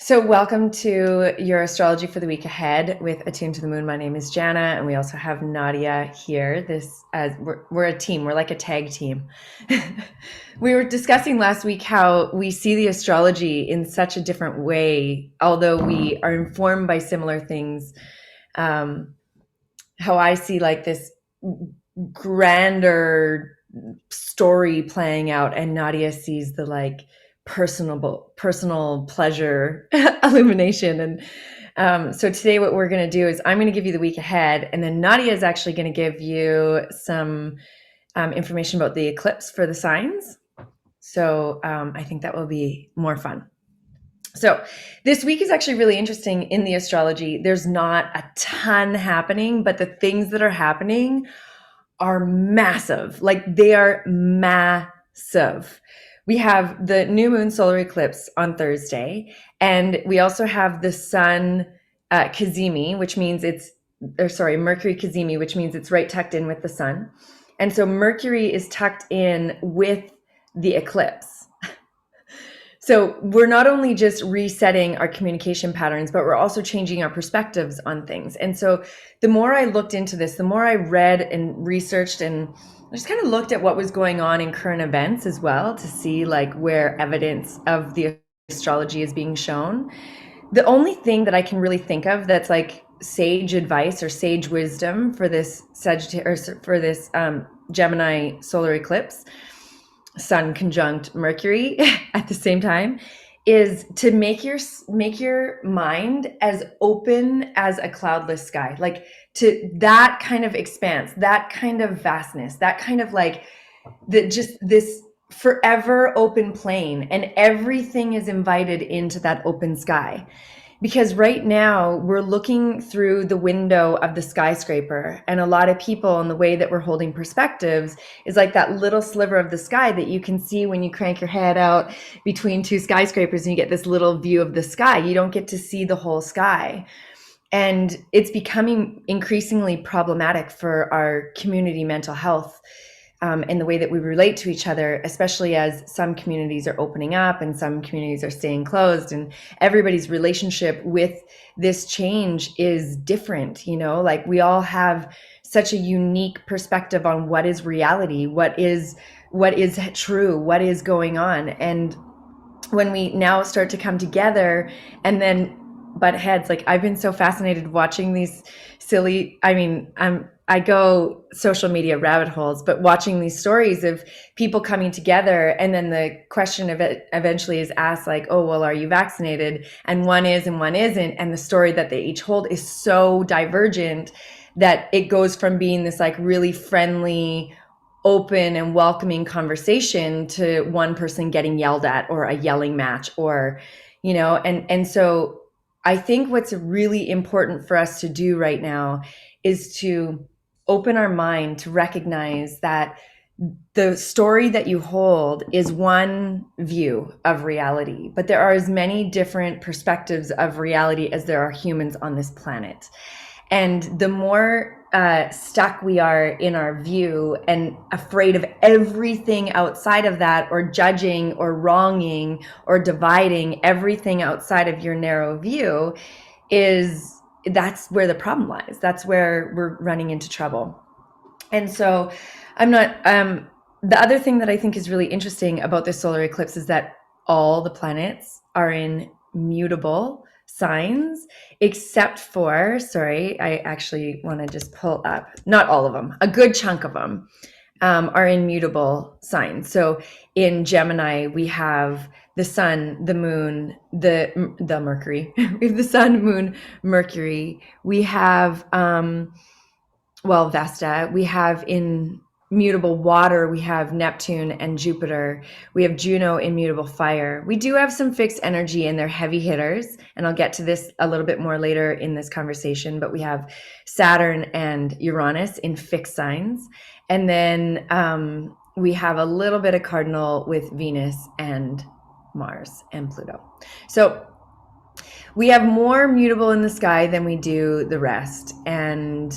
So welcome to your astrology for the week ahead with Attune to the Moon. My name is Jana, and we also have Nadia here. We're a team. We're like a tag team. We were discussing last week how we see the astrology in such a different way, although we are informed by similar things. How I see like this grander story playing out, and Nadia sees the like personal pleasure illumination. And so today what we're going to do is I'm going to give you the week ahead, and then Nadia is actually going to give you some information about the eclipse for the signs. So I think that will be more fun. So this week is actually really interesting in the astrology. There's not a ton happening, but the things that are happening are massive. Like, they are massive. We have the new moon solar eclipse on Thursday, and we also have the sun Kazemi, which means Mercury Kazemi, which means it's right tucked in with the sun. And so Mercury is tucked in with the eclipse. So we're not only just resetting our communication patterns, but we're also changing our perspectives on things. And so the more I looked into this, the more I read and researched and just kind of looked at what was going on in current events as well, to see like where evidence of the astrology is being shown. The only thing that I can really think of that's like sage advice or sage wisdom for this Gemini solar eclipse, sun conjunct Mercury at the same time, is to make your mind as open as a cloudless sky, like to that kind of expanse, that kind of vastness, that kind of like just this forever open plain, and everything is invited into that open sky. Because right now we're looking through the window of the skyscraper, and a lot of people, and the way that we're holding perspectives is like that little sliver of the sky that you can see when you crank your head out between two skyscrapers and you get this little view of the sky. You don't get to see the whole sky. And it's becoming increasingly problematic for our community mental health, and the way that we relate to each other, especially as some communities are opening up and some communities are staying closed, and everybody's relationship with this change is different. Like, we all have such a unique perspective on what is reality, what is true, what is going on. And when we now start to come together and then butt heads, like, I've been so fascinated watching these I go social media rabbit holes, but watching these stories of people coming together, and then the question of it eventually is asked, like, oh, well, are you vaccinated? And one is and one isn't. And the story that they each hold is so divergent that it goes from being this like really friendly, open and welcoming conversation to one person getting yelled at, or a yelling match, or, and so I think what's really important for us to do right now is to open our mind to recognize that the story that you hold is one view of reality, but there are as many different perspectives of reality as there are humans on this planet. And the more stuck we are in our view and afraid of everything outside of that, or judging or wronging or dividing everything outside of your narrow view, that's where the problem lies. That's where we're running into trouble. And so the other thing that I think is really interesting about this solar eclipse is that all the planets are in mutable signs, except for, I actually want to just pull up, not all of them, a good chunk of them are in mutable signs. So in Gemini, we have the sun, the moon, the Mercury. We have the sun, moon, Mercury. We have, Vesta. We have in mutable water, we have Neptune and Jupiter. We have Juno in mutable fire. We do have some fixed energy, and they're heavy hitters, and I'll get to this a little bit more later in this conversation, but we have Saturn and Uranus in fixed signs. And then we have a little bit of cardinal with Venus and Mars and Pluto. So we have more mutable in the sky than we do the rest. And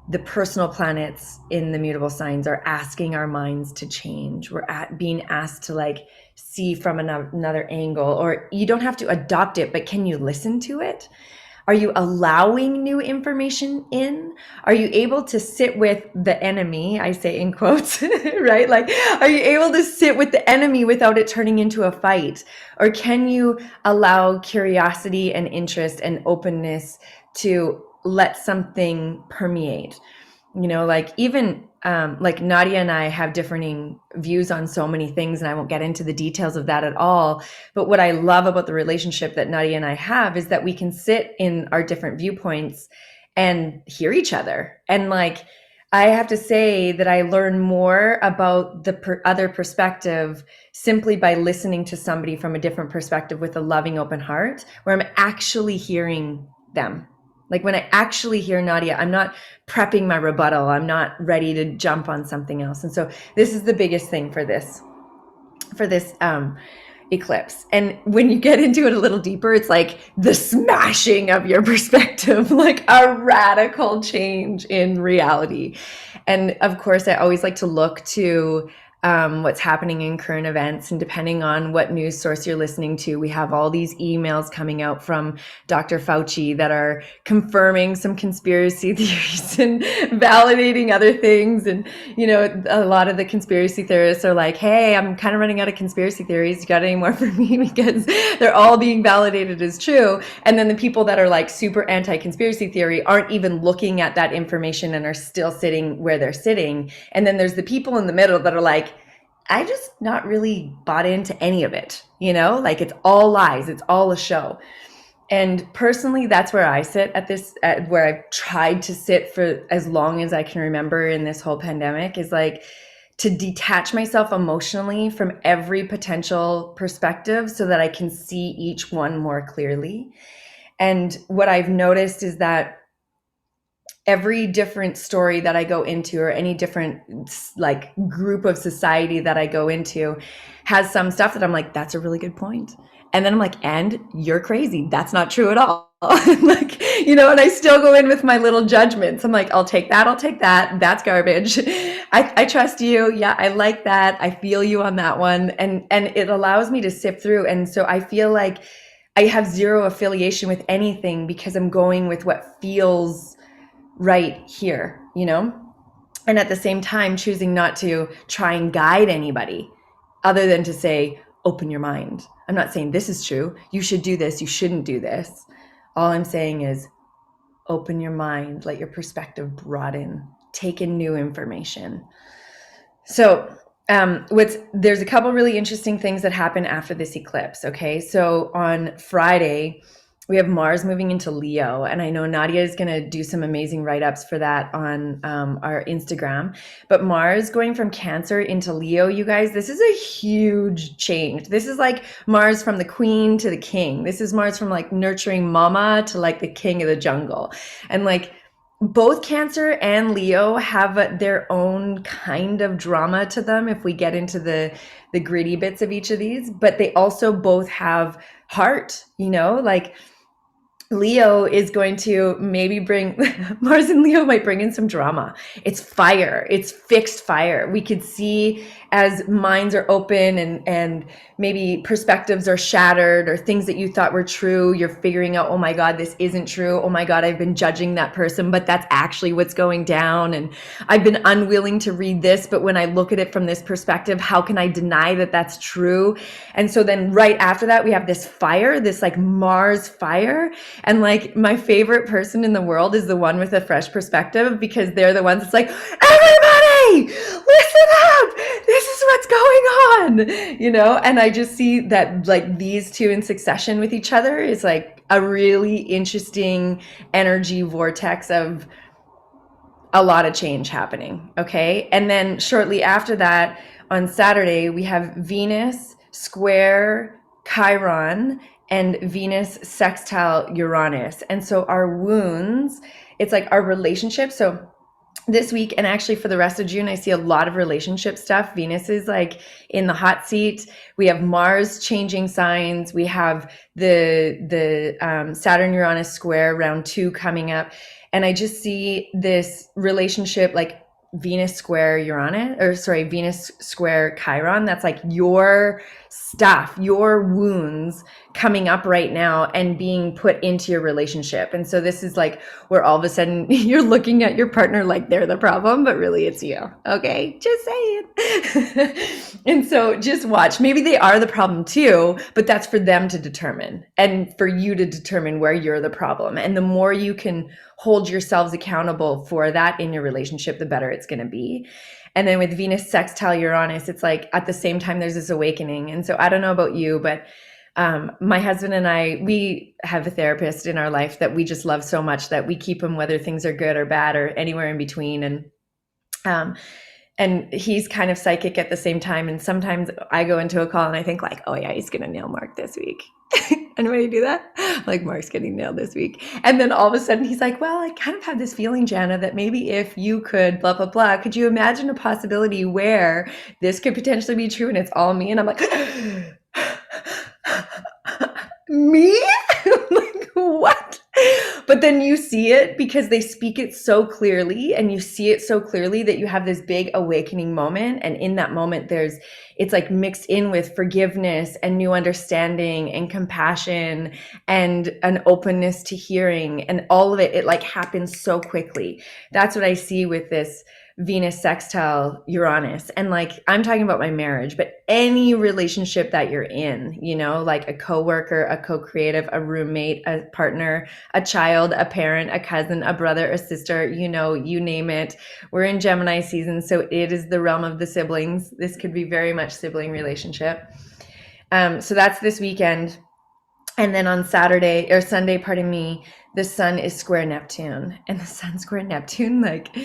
the personal planets in the mutable signs are asking our minds to change. We're being asked to like see from another angle, or you don't have to adopt it, but can you listen to it? Are you allowing new information in? Are you able to sit with the enemy? I say in quotes, right? Like, are you able to sit with the enemy without it turning into a fight? Or can you allow curiosity and interest and openness to let something permeate? You know, like even like Nadia and I have differing views on so many things, and I won't get into the details of that at all. But what I love about the relationship that Nadia and I have is that we can sit in our different viewpoints and hear each other. And like, I have to say that I learn more about the other perspective simply by listening to somebody from a different perspective with a loving, open heart, where I'm actually hearing them. Like when I actually hear Nadia, I'm not prepping my rebuttal. I'm not ready to jump on something else. And so this is the biggest thing for this eclipse. And when you get into it a little deeper, it's like the smashing of your perspective, like a radical change in reality. And of course, I always like to look to what's happening in current events. And depending on what news source you're listening to, we have all these emails coming out from Dr. Fauci that are confirming some conspiracy theories and validating other things. And, you know, a lot of the conspiracy theorists are like, hey, I'm kind of running out of conspiracy theories. You got any more for me? Because they're all being validated as true. And then the people that are like super anti-conspiracy theory aren't even looking at that information and are still sitting where they're sitting. And then there's the people in the middle that are like, I just not really bought into any of it, you know, like it's all lies. It's all a show. And personally, that's where I sit at this, where I've tried to sit for as long as I can remember in this whole pandemic, is like to detach myself emotionally from every potential perspective so that I can see each one more clearly. And what I've noticed is that every different story that I go into, or any different like group of society that I go into, has some stuff that I'm like, that's a really good point. And then I'm like, and you're crazy. That's not true at all. Like, you know, and I still go in with my little judgments. I'm like, I'll take that. I'll take that. That's garbage. I trust you. Yeah, I like that. I feel you on that one. And it allows me to sift through. And so I feel like I have zero affiliation with anything because I'm going with what feels right here, you know? And at the same time, choosing not to try and guide anybody other than to say, open your mind. I'm not saying this is true. You should do this. You shouldn't do this. All I'm saying is open your mind, let your perspective broaden, take in new information. So there's a couple really interesting things that happen after this eclipse. Okay. So on Friday, we have Mars moving into Leo, and I know Nadia is going to do some amazing write-ups for that on our Instagram. But Mars going from Cancer into Leo, you guys, this is a huge change. This is like Mars from the queen to the king. This is Mars from like nurturing mama to like the king of the jungle. And like both Cancer and Leo have their own kind of drama to them if we get into the gritty bits of each of these, but they also both have heart, you know, like Leo is going to maybe bring Mars and Leo might bring in some drama. It's fire. It's fixed fire. We could see as minds are open and maybe perspectives are shattered, or things that you thought were true, you're figuring out, oh my God, this isn't true. Oh my God, I've been judging that person, but that's actually what's going down. And I've been unwilling to read this, but when I look at it from this perspective, how can I deny that that's true? And so then right after that, we have this fire, this like Mars fire. And like my favorite person in the world is the one with a fresh perspective, because they're the ones that's like, everybody, listen up. This is what's going on, you know? And I just see that like these two in succession with each other is like a really interesting energy vortex of a lot of change happening. Okay. And then shortly after that, on Saturday, we have Venus square Chiron and Venus sextile Uranus. And so our wounds, it's like our relationships. So this week, and actually for the rest of June, I see a lot of relationship stuff. Venus is like in the hot seat. We have Mars changing signs. We have the Saturn Uranus square round 2 coming up. And I just see this relationship like Venus square Uranus, or sorry, Venus square Chiron. That's like your stuff, your wounds coming up right now and being put into your relationship. And so this is like where all of a sudden you're looking at your partner like they're the problem, but really it's you. Okay, just saying. And so just watch. Maybe they are the problem too, but that's for them to determine and for you to determine where you're the problem. And the more you can hold yourselves accountable for that in your relationship, the better it's going to be. And then with Venus sextile Uranus, it's like at the same time there's this awakening. And so I don't know about you, but my husband and I, we have a therapist in our life that we just love so much that we keep him whether things are good or bad or anywhere in between. And he's kind of psychic at the same time. And sometimes I go into a call and I think like, oh yeah, he's going to nail Mark this week. Anybody do that? Like, Mark's getting nailed this week. And then all of a sudden he's like, well, I kind of have this feeling, Jana, that maybe if you could blah, blah, blah, could you imagine a possibility where this could potentially be true? And it's all me. And I'm like, me? Like, what? But then you see it because they speak it so clearly and you see it so clearly that you have this big awakening moment. And in that moment, it's like mixed in with forgiveness and new understanding and compassion and an openness to hearing, and all of it like happens so quickly. That's what I see with this Venus sextile Uranus. And like, I'm talking about my marriage, but any relationship that you're in, you know, like a coworker, a co-creative, a roommate, a partner, a child, a parent, a cousin, a brother, a sister, you know, you name it. We're in Gemini season, so it is the realm of the siblings. This could be very much sibling relationship. So that's this weekend. And then on Saturday or Sunday, pardon me, the sun is square Neptune, and the sun square Neptune, like,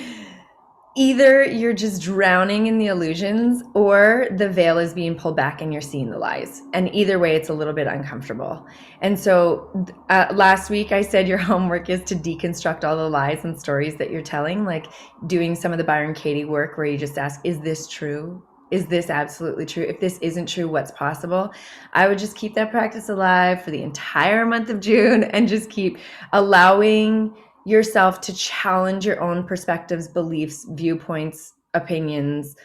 either you're just drowning in the illusions or the veil is being pulled back and you're seeing the lies. And either way, it's a little bit uncomfortable. And so last week I said your homework is to deconstruct all the lies and stories that you're telling, like doing some of the Byron Katie work where you just ask, is this true? Is this absolutely true? If this isn't true, what's possible? I would just keep that practice alive for the entire month of June and just keep allowing yourself to challenge your own perspectives, beliefs, viewpoints, opinions.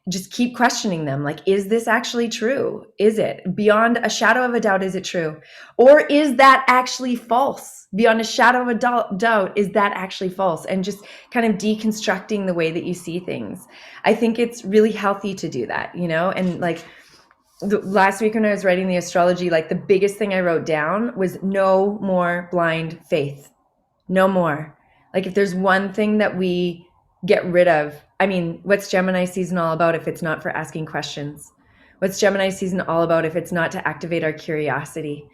Just keep questioning them. Like, is this actually true? Is it? Beyond a shadow of a doubt, is it true? Or is that actually false? Beyond a shadow of a doubt, is that actually false? And just kind of deconstructing the way that you see things. I think it's really healthy to do that, you know? And like last week when I was writing the astrology, like the biggest thing I wrote down was no more blind faith. No more. Like if there's one thing that we get rid of, I mean, what's Gemini season all about if it's not for asking questions? What's Gemini season all about if it's not to activate our curiosity?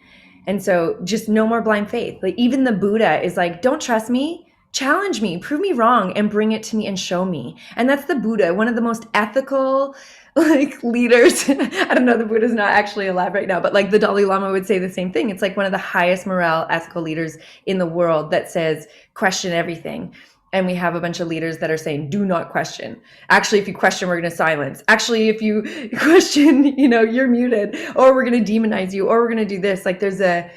And so just no more blind faith. Like even the Buddha is like, don't trust me, challenge me, prove me wrong, and bring it to me and show me. And that's the Buddha, one of the most ethical like leaders. I don't know, the Buddha's not actually alive right now, but like the Dalai Lama would say the same thing. It's like one of the highest morale ethical leaders in the world that says, question everything. And we have a bunch of leaders that are saying, do not question. Actually, if you question, we're going to silence. Actually, if you question, you know, you're muted, or we're going to demonize you, or we're going to do this. Like there's a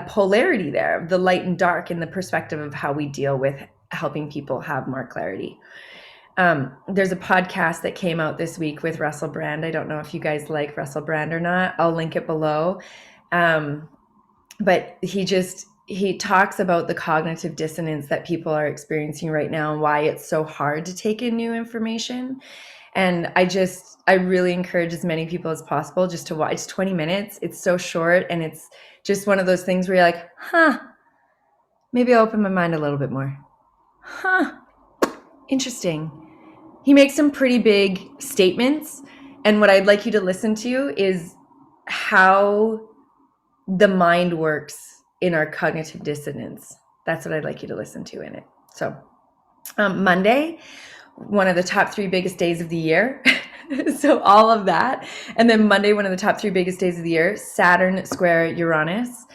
polarity there, the light and dark, in the perspective of how we deal with helping people have more clarity. There's a podcast that came out this week with Russell Brand. I don't know if you guys like Russell Brand or not. I'll link it below. But he talks about the cognitive dissonance that people are experiencing right now and why it's so hard to take in new information. And I really encourage as many people as possible just to watch. It's 20 minutes. It's so short. And it's just one of those things where you're like, maybe I'll open my mind a little bit more. Interesting. He makes some pretty big statements. And what I'd like you to listen to is how the mind works in our cognitive dissonance. That's what I'd like you to listen to in it. So Monday, one of the top 3 biggest days of the year. So all of that. And then Monday, one of the top 3 biggest days of the year, Saturn square Uranus.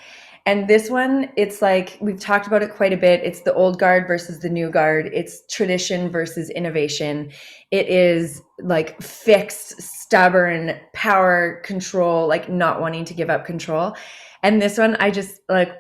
And this one, it's like, we've talked about it quite a bit. It's the old guard versus the new guard. It's tradition versus innovation. It is like fixed, stubborn, power, control, like not wanting to give up control. And this one, I just like,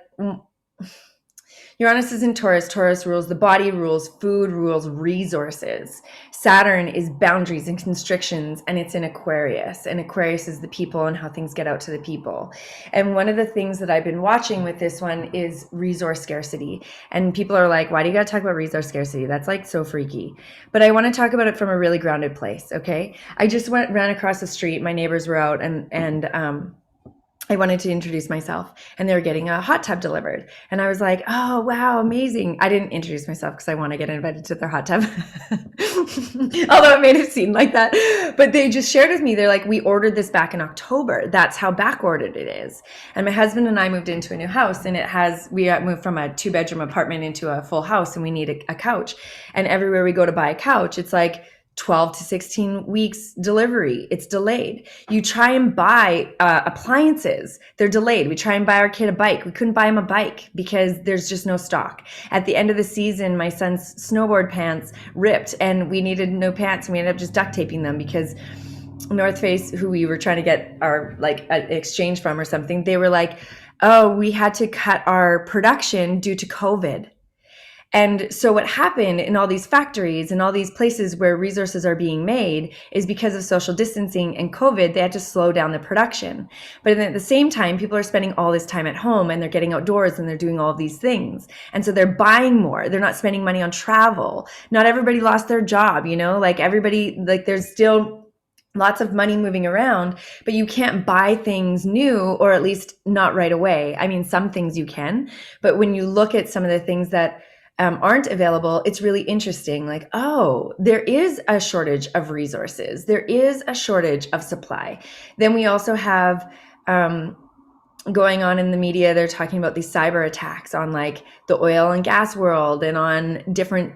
Uranus is in Taurus. Taurus rules the body, rules food, rules resources. Saturn is boundaries and constrictions, and it's in Aquarius. And Aquarius is the people and how things get out to the people. And one of the things that I've been watching with this one is resource scarcity. And people are like, why do you got to talk about resource scarcity? That's like so freaky. But I want to talk about it from a really grounded place, okay? I just ran across the street. My neighbors were out and I wanted to introduce myself, and they were getting a hot tub delivered. And I was like, oh, wow, amazing. I didn't introduce myself because I want to get invited to their hot tub. Although it made it seem like that. But they just shared with me, they're like, we ordered this back in October. That's how back ordered it is. And my husband and I moved into a new house, and we moved from a 2-bedroom apartment into a full house, and we need a couch. And everywhere we go to buy a couch, it's like 12 to 16 weeks delivery. It's delayed. You try and buy appliances. They're delayed. We try and buy our kid a bike. We couldn't buy him a bike because there's just no stock. At the end of the season, my son's snowboard pants ripped and we needed new pants, and we ended up just duct taping them because North Face, who we were trying to get our exchange from or something, they were like, oh, we had to cut our production due to COVID. And so what happened in all these factories and all these places where resources are being made is because of social distancing and COVID, they had to slow down the production. But then at the same time, people are spending all this time at home and they're getting outdoors and they're doing all of these things. And so they're buying more. They're not spending money on travel. Not everybody lost their job, there's still lots of money moving around, but you can't buy things new, or at least not right away. I mean, some things you can, but when you look at some of the things that aren't available, it's really interesting. Like, oh, there is a shortage of resources. There is a shortage of supply. Then we also have going on in the media, they're talking about these cyber attacks on like the oil and gas world and on different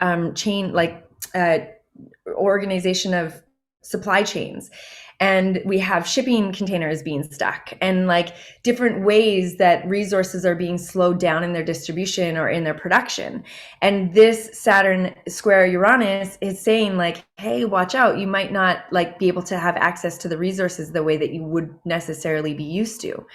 organization of supply chains. And we have shipping containers being stuck and like different ways that resources are being slowed down in their distribution or in their production. And this Saturn square Uranus is saying like, hey, watch out. You might not like be able to have access to the resources the way that you would necessarily be used to.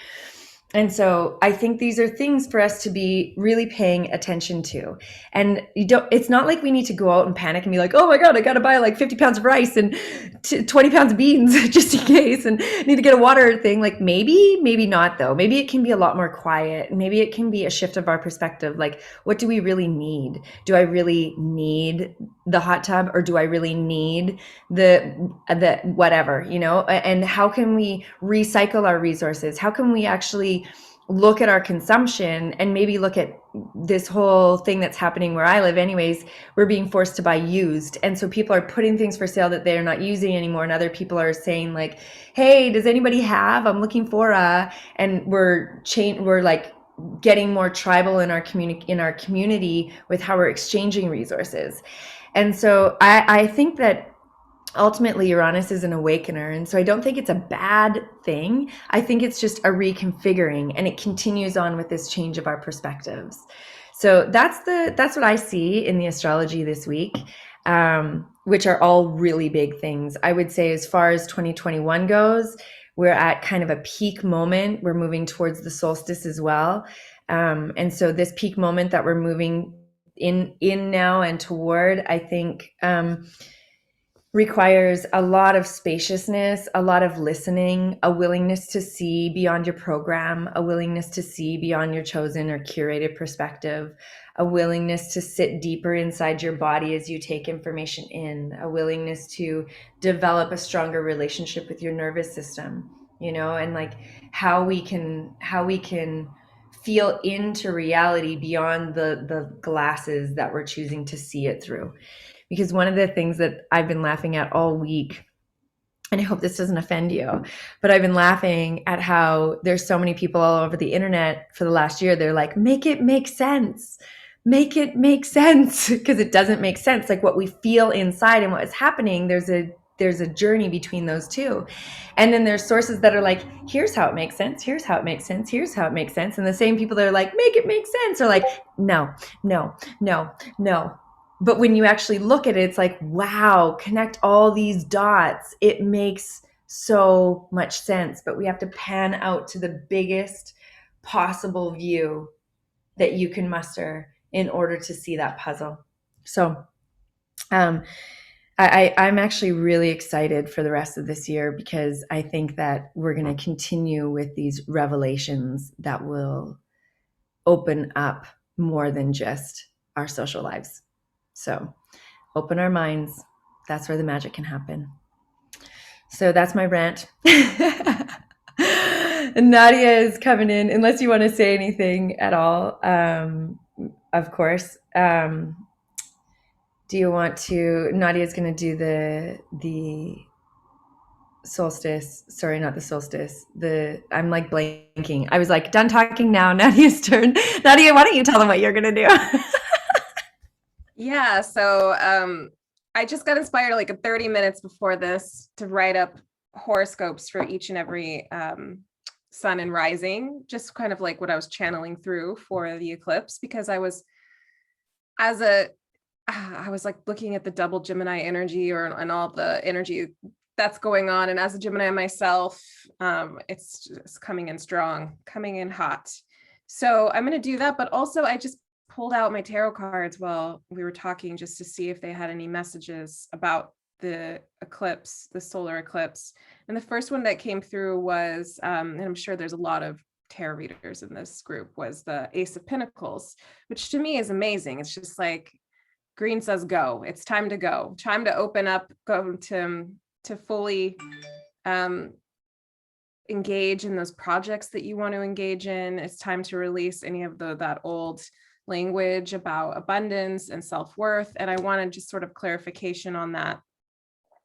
And so I think these are things for us to be really paying attention to. And it's not like we need to go out and panic and be like, oh my God, I got to buy like 50 pounds of rice and 20 pounds of beans just in case, and need to get a water thing. Like maybe not though. Maybe it can be a lot more quiet. Maybe it can be a shift of our perspective. Like, what do we really need? Do I really need the hot tub, or do I really need the whatever, and how can we recycle our resources? How can we actually look at our consumption and maybe look at this whole thing that's happening where I live anyways? We're being forced to buy used. And so people are putting things for sale that they're not using anymore. And other people are saying like, hey, does anybody have, I'm looking for and we're like getting more tribal in our community with how we're exchanging resources. And so I think that ultimately Uranus is an awakener, and so I don't think it's a bad thing. I think it's just a reconfiguring, and it continues on with this change of our perspectives. So that's what I see in the astrology this week, which are all really big things. I would say as far as 2021 goes, we're at kind of a peak moment. We're moving towards the solstice as well. And so this peak moment that we're moving in now and toward, I think, requires a lot of spaciousness, a lot of listening, a willingness to see beyond your program, a willingness to see beyond your chosen or curated perspective, a willingness to sit deeper inside your body as you take information in, a willingness to develop a stronger relationship with your nervous system, and like how we can feel into reality beyond the glasses that we're choosing to see it through. Because one of the things that I've been laughing at all week, and I hope this doesn't offend you, but I've been laughing at how there's so many people all over the internet for the last year. They're like, make it make sense. Make it make sense. Because it doesn't make sense. Like what we feel inside and what is happening, there's a journey between those two. And then there's sources that are like, here's how it makes sense. Here's how it makes sense. Here's how it makes sense. And the same people that are like, make it make sense are like, no. But when you actually look at it, it's like, wow, connect all these dots. It makes so much sense. But we have to pan out to the biggest possible view that you can muster in order to see that puzzle. So I'm actually really excited for the rest of this year, because I think that we're going to continue with these revelations that will open up more than just our social lives. So open our minds. That's where the magic can happen. So that's my rant. Nadia is coming in, unless you want to say anything at all, of course. Do you want to? Nadia's going to do the solstice. Sorry, not the solstice. I'm like blanking. I was like, done talking now. Nadia's turn. Nadia, why don't you tell them what you're going to do? Yeah, so I just got inspired like 30 minutes before this to write up horoscopes for each and every sun and rising, just kind of like what I was channeling through for the eclipse, because I was like looking at the double Gemini energy and all the energy that's going on, and as a Gemini myself, it's just coming in strong, coming in hot. So I'm going to do that, but also I just pulled out my tarot cards while we were talking, just to see if they had any messages about the eclipse, the solar eclipse. And the first one that came through was, and I'm sure there's a lot of tarot readers in this group, was the Ace of Pentacles, which to me is amazing. It's just like green says go. It's time to go. Time to open up, go to fully engage in those projects that you want to engage in. It's time to release any of that old language about abundance and self-worth. And I wanted just sort of clarification on that.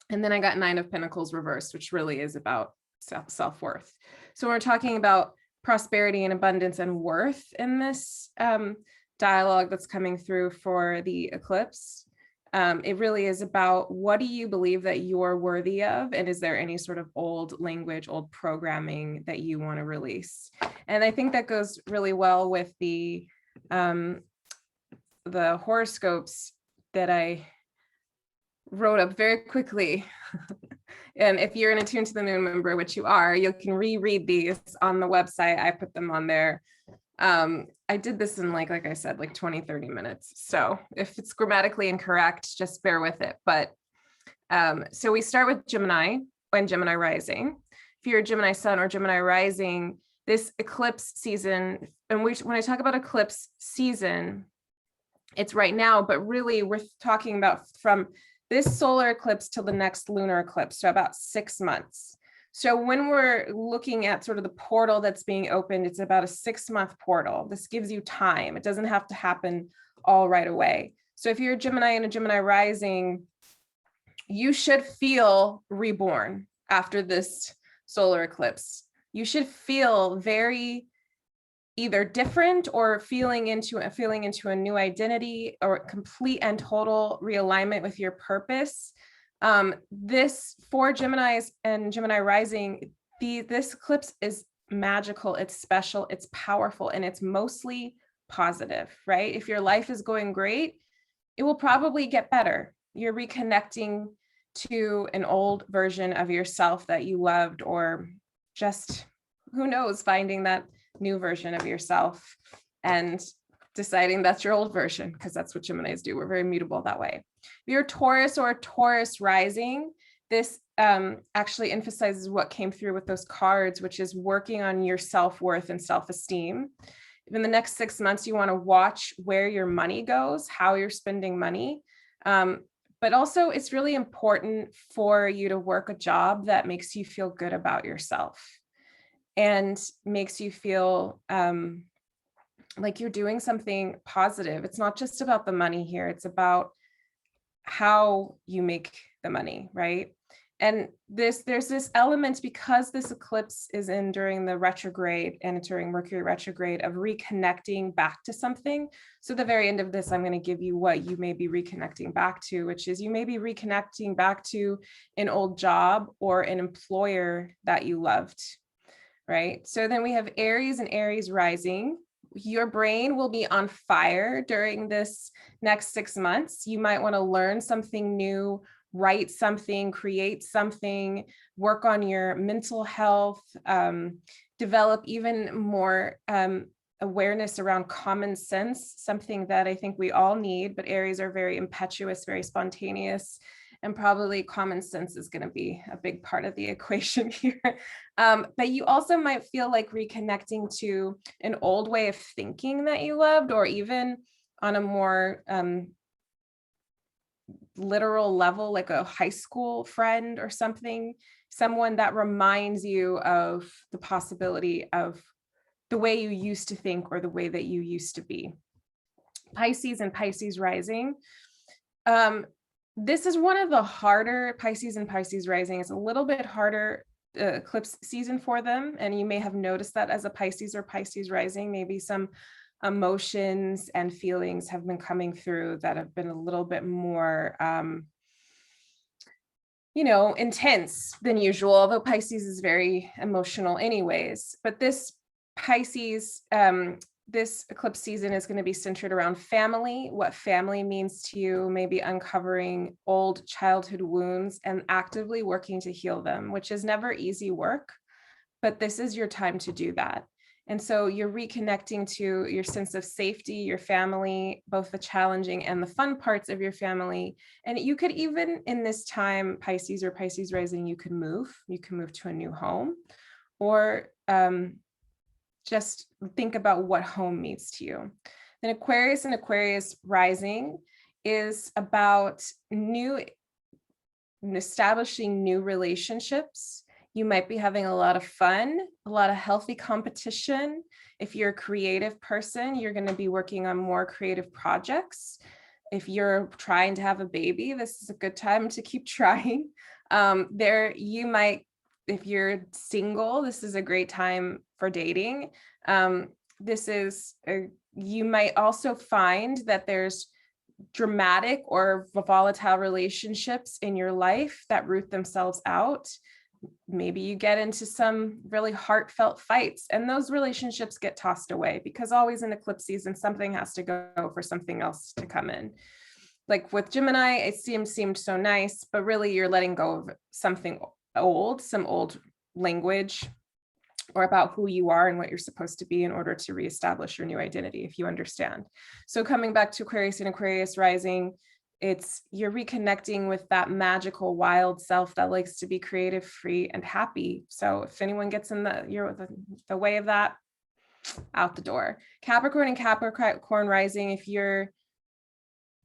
And then I got Nine of Pentacles reversed, which really is about self-worth. So when we're talking about prosperity and abundance and worth in this dialogue that's coming through for the eclipse, it really is about, what do you believe that you're worthy of? And is there any sort of old language, old programming that you want to release? And I think that goes really well with the horoscopes that I wrote up very quickly. And if you're an Attune to the Moon member, which you are, you can reread these on the website. I put them on there. I did this in like I said, like 20, 30 minutes. So if it's grammatically incorrect, just bear with it. But so we start with Gemini and Gemini Rising. If you're a Gemini Sun or Gemini Rising, this eclipse season, and when I talk about eclipse season, it's right now, but really we're talking about from this solar eclipse till the next lunar eclipse, so about 6 months. So when we're looking at sort of the portal that's being opened, it's about a 6-month portal. This gives you time. It doesn't have to happen all right away. So if you're a Gemini and a Gemini Rising, you should feel reborn after this solar eclipse. You should feel very either different or feeling into a new identity, or complete and total realignment with your purpose. This for Geminis and Gemini Rising, this eclipse is magical, it's special, it's powerful, and it's mostly positive, right? If your life is going great, it will probably get better. You're reconnecting to an old version of yourself that you loved, or just, who knows, finding that new version of yourself and deciding that's your old version, because that's what Geminis do. We're very mutable that way. If you're Taurus or Taurus rising, this actually emphasizes what came through with those cards, which is working on your self-worth and self-esteem. In the next 6 months, you want to watch where your money goes, how you're spending money. But also, it's really important for you to work a job that makes you feel good about yourself and makes you feel like you're doing something positive. It's not just about the money here. It's about how you make the money, right? And there's this element, because this eclipse is in during the retrograde and during Mercury retrograde, of reconnecting back to something. So at the very end of this, I'm going to give you what you may be reconnecting back to, which is you may be reconnecting back to an old job or an employer that you loved, right? So then we have Aries and Aries rising. Your brain will be on fire during this next 6 months. You might want to learn something new, write something, create something, work on your mental health, develop even more awareness around common sense, something that I think we all need, but Aries are very impetuous, very spontaneous, and probably common sense is going to be a big part of the equation here. But you also might feel like reconnecting to an old way of thinking that you loved, or even on a more literal level, like a high school friend or something, someone that reminds you of the possibility of the way you used to think or the way that you used to be. Pisces and Pisces Rising. This is one of the harder, Pisces and Pisces Rising is a little bit harder eclipse season for them. And you may have noticed that as a Pisces or Pisces Rising, maybe some emotions and feelings have been coming through that have been a little bit more, intense than usual, although Pisces is very emotional anyways. But this Pisces, this eclipse season is going to be centered around family, what family means to you, maybe uncovering old childhood wounds and actively working to heal them, which is never easy work, but this is your time to do that. And so you're reconnecting to your sense of safety, your family, both the challenging and the fun parts of your family. And you could even in this time, Pisces or Pisces Rising, you can move to a new home, or just think about what home means to you. Then Aquarius and Aquarius Rising is about establishing new relationships. You might be having a lot of fun, a lot of healthy competition. If you're a creative person, you're going to be working on more creative projects. If you're trying to have a baby, this is a good time to keep trying. You might, if you're single, this is a great time for dating. You might also find that there's dramatic or volatile relationships in your life that root themselves out. Maybe you get into some really heartfelt fights and those relationships get tossed away, because always in eclipse season, something has to go for something else to come in. Like with Gemini, it seemed so nice, but really you're letting go of something old, some old language, or about who you are and what you're supposed to be in order to reestablish your new identity, if you understand. So coming back to Aquarius and Aquarius Rising, you're reconnecting with that magical wild self that likes to be creative, free, and happy. So if anyone gets in the way of that, out the door. Capricorn and Capricorn Rising, if you're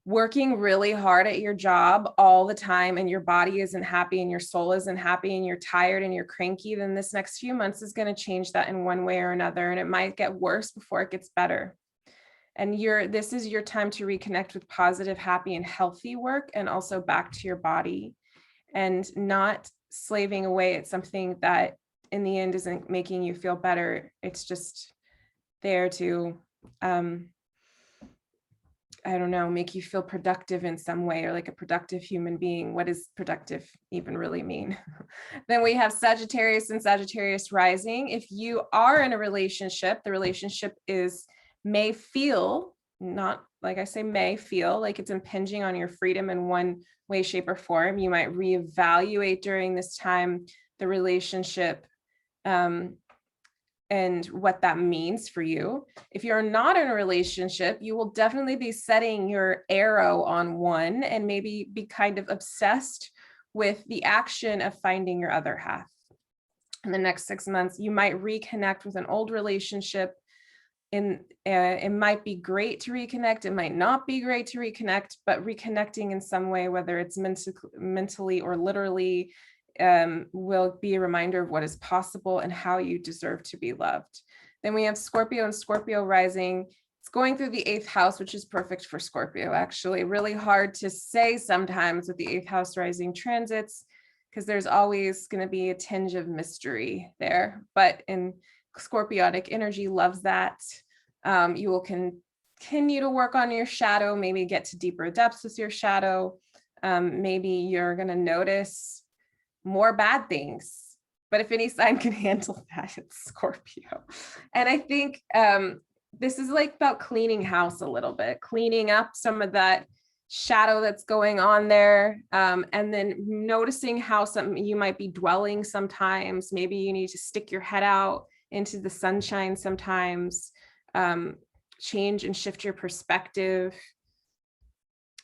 working really hard at your job all the time and your body isn't happy and your soul isn't happy and you're tired and you're cranky, then this next few months is going to change that in one way or another. And it might get worse before it gets better. And this is your time to reconnect with positive, happy, and healthy work, and also back to your body, and not slaving away at something that in the end isn't making you feel better. It's just there to, make you feel productive in some way, or like a productive human being. What does productive even really mean? Then we have Sagittarius and Sagittarius Rising. If you are in a relationship, the relationship may feel, not like I say, may feel like it's impinging on your freedom in one way, shape, or form. You might reevaluate during this time the relationship and what that means for you. If you're not in a relationship, you will definitely be setting your arrow on one and maybe be kind of obsessed with the action of finding your other half. In the next 6 months, you might reconnect with an old relationship. It might be great to reconnect. It might not be great to reconnect, but reconnecting in some way, whether it's mentally or literally, will be a reminder of what is possible and how you deserve to be loved. Then we have Scorpio and Scorpio Rising. It's going through the 8th house, which is perfect for Scorpio, actually. Really hard to say sometimes with the 8th house rising transits, because there's always going to be a tinge of mystery there. But in Scorpiotic energy loves that. You will continue to work on your shadow, maybe get to deeper depths with your shadow. Maybe you're going to notice more bad things, but if any sign can handle that, it's Scorpio. And I think this is like about cleaning house a little bit, cleaning up some of that shadow that's going on there, and then noticing how you might be dwelling sometimes. Maybe you need to stick your head out into the sunshine sometimes. change and shift your perspective.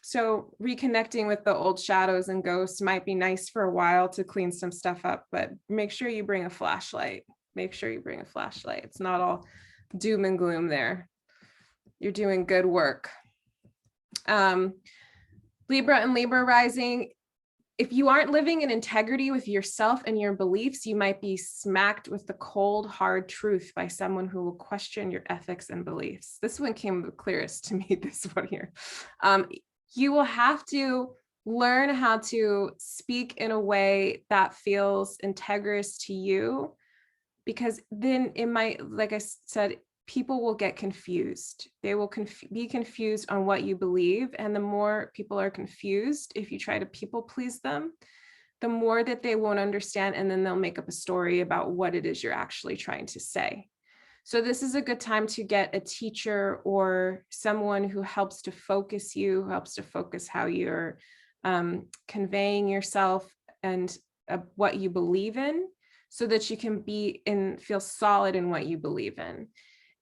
So reconnecting with the old shadows and ghosts might be nice for a while to clean some stuff up, but make sure you bring a flashlight. Make sure you bring a flashlight. It's not all doom and gloom there. You're doing good work. Libra and Libra rising, if you aren't living in integrity with yourself and your beliefs, you might be smacked with the cold, hard truth by someone who will question your ethics and beliefs. This one came the clearest to me, this one here. You will have to learn how to speak in a way that feels integrous to you, because then it might, like I said, people will get confused. They will be confused on what you believe. And the more people are confused, if you try to people please them, the more that they won't understand. And then they'll make up a story about what it is you're actually trying to say. So this is a good time to get a teacher or someone who helps to focus you, who helps to focus how you're conveying yourself and what you believe in, so that you can be and feel solid in what you believe in.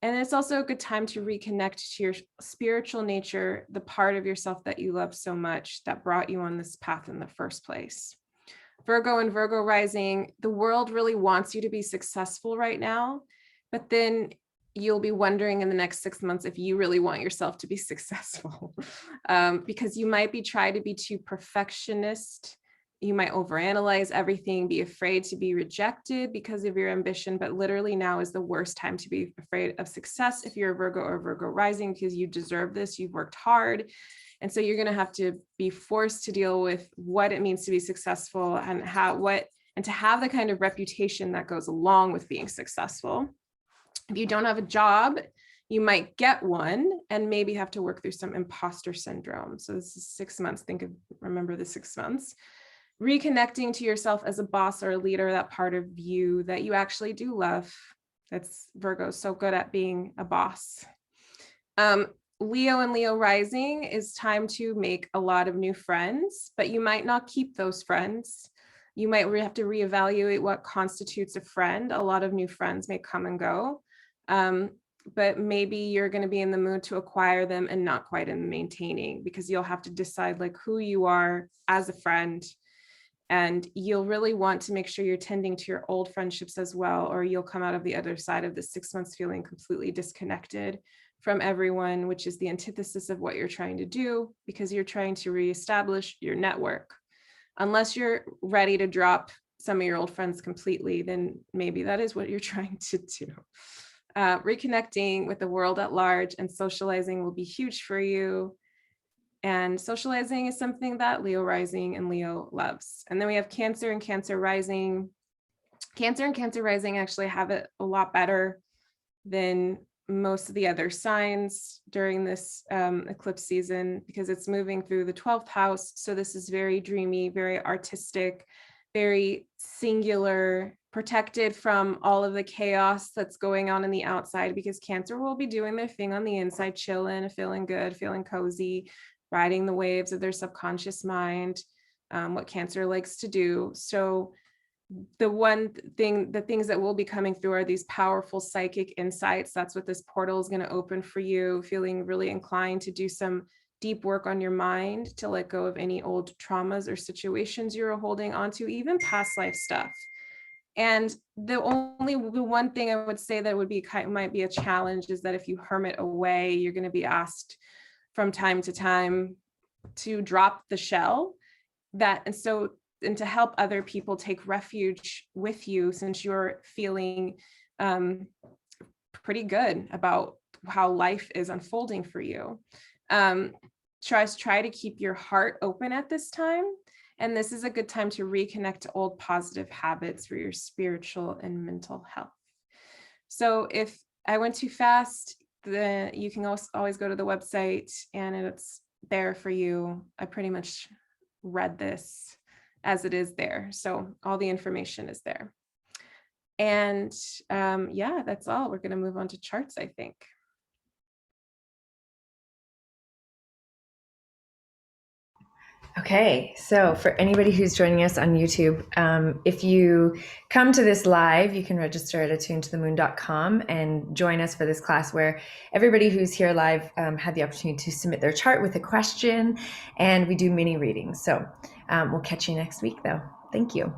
And it's also a good time to reconnect to your spiritual nature, the part of yourself that you love so much that brought you on this path in the first place. Virgo and Virgo rising, the world really wants you to be successful right now, but then you'll be wondering in the next 6 months if you really want yourself to be successful, because you might be trying to be too perfectionist. You might overanalyze everything, be afraid to be rejected because of your ambition, but literally now is the worst time to be afraid of success if you're a Virgo or Virgo rising, because you deserve this, you've worked hard. And so you're going to have to be forced to deal with what it means to be successful and to have the kind of reputation that goes along with being successful. If you don't have a job, you might get one and maybe have to work through some imposter syndrome. So this is 6 months. Remember the 6 months. Reconnecting to yourself as a boss or a leader, that part of you that you actually do love. That's Virgo, so good at being a boss. Leo and Leo rising is time to make a lot of new friends, but you might not keep those friends. You might have to reevaluate what constitutes a friend. A lot of new friends may come and go, but maybe you're going to be in the mood to acquire them and not quite in maintaining, because you'll have to decide like who you are as a friend. And you'll really want to make sure you're tending to your old friendships as well, or you'll come out of the other side of the 6 months feeling completely disconnected from everyone, which is the antithesis of what you're trying to do, because you're trying to reestablish your network. Unless you're ready to drop some of your old friends completely, then maybe that is what you're trying to do. Reconnecting with the world at large and socializing will be huge for you. And socializing is something that Leo rising and Leo loves. And then we have Cancer and Cancer rising. Cancer and Cancer rising actually have it a lot better than most of the other signs during this eclipse season, because it's moving through the 12th house. So this is very dreamy, very artistic, very singular, protected from all of the chaos that's going on in the outside, because Cancer will be doing their thing on the inside, chilling, feeling good, feeling cozy, riding the waves of their subconscious mind, what Cancer likes to do. So the things that will be coming through are these powerful psychic insights. That's what this portal is going to open for you, feeling really inclined to do some deep work on your mind, to let go of any old traumas or situations you're holding onto, even past life stuff. And the one thing I would say that might be a challenge is that if you hermit away, you're going to be asked from time to time to drop the shell. And to help other people take refuge with you, since you're feeling pretty good about how life is unfolding for you. Try to keep your heart open at this time. And this is a good time to reconnect to old positive habits for your spiritual and mental health. So if I went too fast, you can always go to the website and it's there for you. I pretty much read this as it is there. So all the information is there. And yeah, that's all. We're going to move on to charts, I think. Okay, so for anybody who's joining us on YouTube, if you come to this live, you can register at attunetothemoon.com and join us for this class where everybody who's here live had the opportunity to submit their chart with a question, and we do mini readings. So we'll catch you next week, though. Thank you.